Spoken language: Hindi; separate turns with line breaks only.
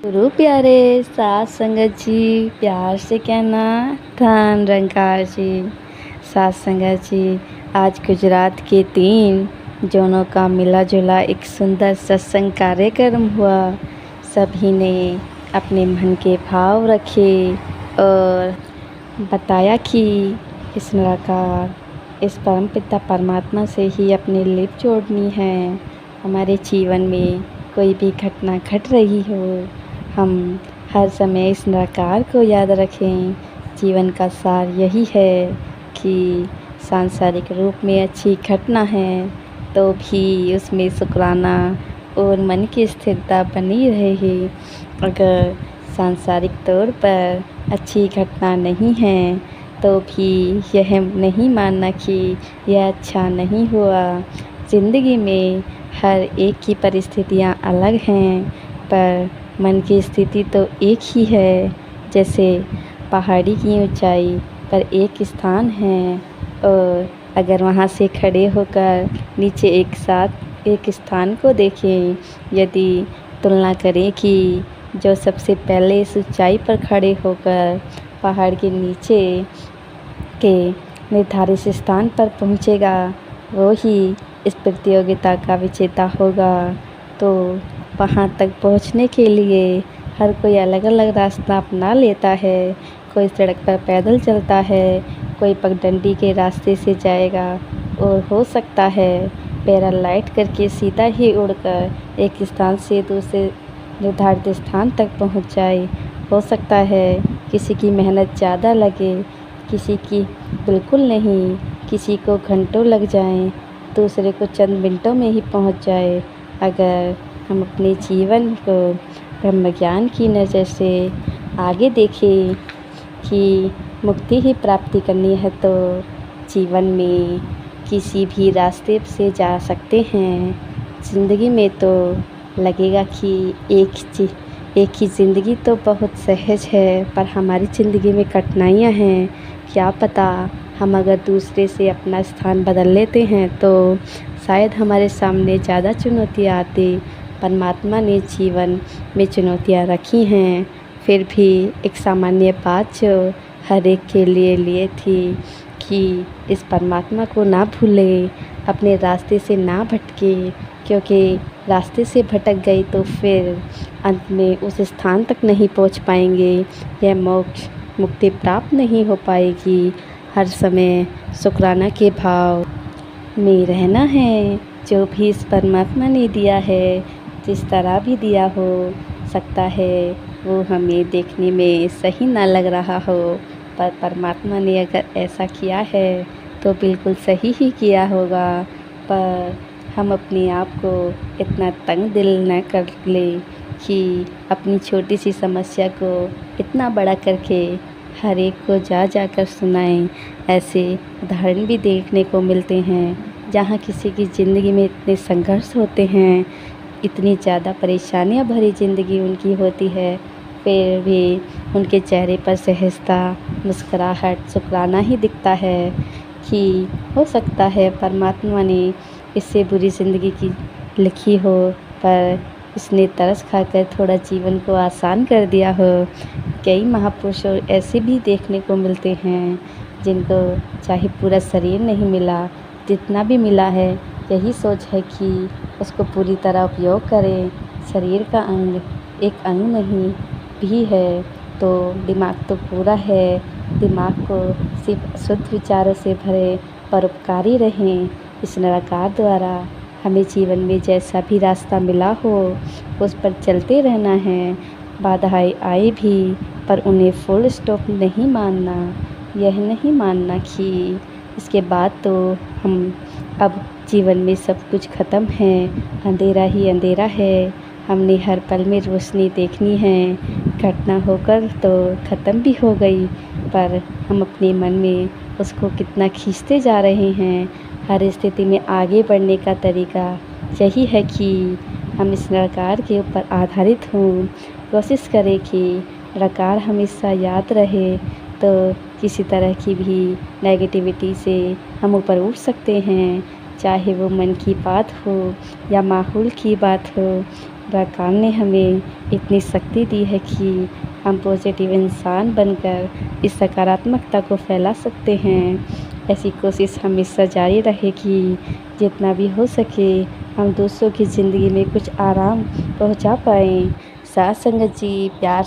गुरु प्यारे साथ संगत जी, प्यार से कहना धन रंकार जी। साथ संगत जी, आज गुजरात के 3 जोनों का मिला जुला एक सुंदर सत्संग कार्यक्रम हुआ। सभी ने अपने मन के भाव रखे और बताया कि इस निराकार इस परमपिता परमात्मा से ही अपनी लिप जोड़नी है। हमारे जीवन में कोई भी घटना घट रही हो, हम हर समय इस निराकार को याद रखें। जीवन का सार यही है कि सांसारिक रूप में अच्छी घटना है तो भी उसमें शुक्राना और मन की स्थिरता बनी रहे। अगर सांसारिक तौर पर अच्छी घटना नहीं है तो भी यह नहीं मानना कि यह अच्छा नहीं हुआ। ज़िंदगी में हर एक की परिस्थितियाँ अलग हैं, पर मन की स्थिति तो एक ही है। जैसे पहाड़ी की ऊंचाई पर एक स्थान है और अगर वहाँ से खड़े होकर नीचे एक साथ एक स्थान को देखें, यदि तुलना करें कि जो सबसे पहले इस ऊंचाई पर खड़े होकर पहाड़ के नीचे के निर्धारित स्थान पर पहुँचेगा, वो ही इस प्रतियोगिता का विजेता होगा। तो वहाँ तक पहुँचने के लिए हर कोई अलग अलग रास्ता अपना लेता है। कोई सड़क पर पैदल चलता है, कोई पगडंडी के रास्ते से जाएगा और हो सकता है पैरालाइट करके सीधा ही उड़कर एक स्थान से दूसरे निर्धारित स्थान तक पहुँच जाए। हो सकता है किसी की मेहनत ज़्यादा लगे, किसी की बिल्कुल नहीं, किसी को घंटों लग जाएं, दूसरे को चंद मिनटों में ही पहुंच जाए। अगर हम अपने जीवन को ब्रह्म ज्ञान की नज़र से आगे देखें कि मुक्ति ही प्राप्ति करनी है तो जीवन में किसी भी रास्ते से जा सकते हैं। ज़िंदगी में तो लगेगा कि एक ही ज़िंदगी तो बहुत सहज है, पर हमारी ज़िंदगी में कठिनाइयाँ हैं। क्या पता हम अगर दूसरे से अपना स्थान बदल लेते हैं तो शायद हमारे सामने ज़्यादा चुनौतियाँ आती। परमात्मा ने जीवन में चुनौतियाँ रखी हैं, फिर भी एक सामान्य बात जो हर एक के लिए थी कि इस परमात्मा को ना भूलें, अपने रास्ते से ना भटके, क्योंकि रास्ते से भटक गई तो फिर अंत में उस स्थान तक नहीं पहुंच पाएंगे। यह मोक्ष मुक्ति प्राप्त नहीं हो पाएगी। हर समय शुक्राना के भाव में रहना है। जो भी इस परमात्मा ने दिया है, जिस तरह भी दिया हो सकता है वो हमें देखने में सही ना लग रहा हो, पर परमात्मा ने अगर ऐसा किया है तो बिल्कुल सही ही किया होगा। पर हम अपने आप को इतना तंग दिल न कर ले कि अपनी छोटी सी समस्या को इतना बड़ा करके हर एक को जा कर सुनाएं। ऐसे उदाहरण भी देखने को मिलते हैं जहाँ किसी की ज़िंदगी में इतने संघर्ष होते हैं, इतनी ज़्यादा परेशानियाँ भरी ज़िंदगी उनकी होती है, फिर भी उनके चेहरे पर सहजता, मुस्कुराहट, शुक्राना ही दिखता है कि हो सकता है परमात्मा ने इससे बुरी ज़िंदगी की लिखी हो, पर इसने तरस खाकर थोड़ा जीवन को आसान कर दिया हो। कई महापुरुषों ऐसे भी देखने को मिलते हैं जिनको चाहे पूरा शरीर नहीं मिला, जितना भी मिला है यही सोच है कि उसको पूरी तरह उपयोग करें। शरीर का अंग एक अंग नहीं भी है तो दिमाग तो पूरा है। दिमाग को सिर्फ शुद्ध विचारों से भरे परोपकारी रहें। इस निराकार द्वारा हमें जीवन में जैसा भी रास्ता मिला हो उस पर चलते रहना है। बाधाएं आए भी पर उन्हें फुल स्टॉप नहीं मानना। यह नहीं मानना कि इसके बाद तो हम अब जीवन में सब कुछ ख़त्म है, अंधेरा ही अंधेरा है, हमने हर पल में रोशनी देखनी है। घटना होकर तो ख़त्म भी हो गई, पर हम अपने मन में उसको कितना खींचते जा रहे हैं। हर स्थिति में आगे बढ़ने का तरीका यही है कि हम इस निराकार के ऊपर आधारित हों। कोशिश करें कि निराकार हमेशा याद रहे तो किसी तरह की भी नेगेटिविटी से हम ऊपर उठ सकते हैं। चाहे वो मन की बात हो या माहौल की बात हो। भगवान ने हमें इतनी शक्ति दी है कि हम पॉजिटिव इंसान बनकर इस सकारात्मकता को फैला सकते हैं। ऐसी कोशिश हमेशा जारी रहेगी। जितना भी हो सके हम दूसरों की ज़िंदगी में कुछ आराम पहुंचा पाएँ। साथ संगत जी, प्यार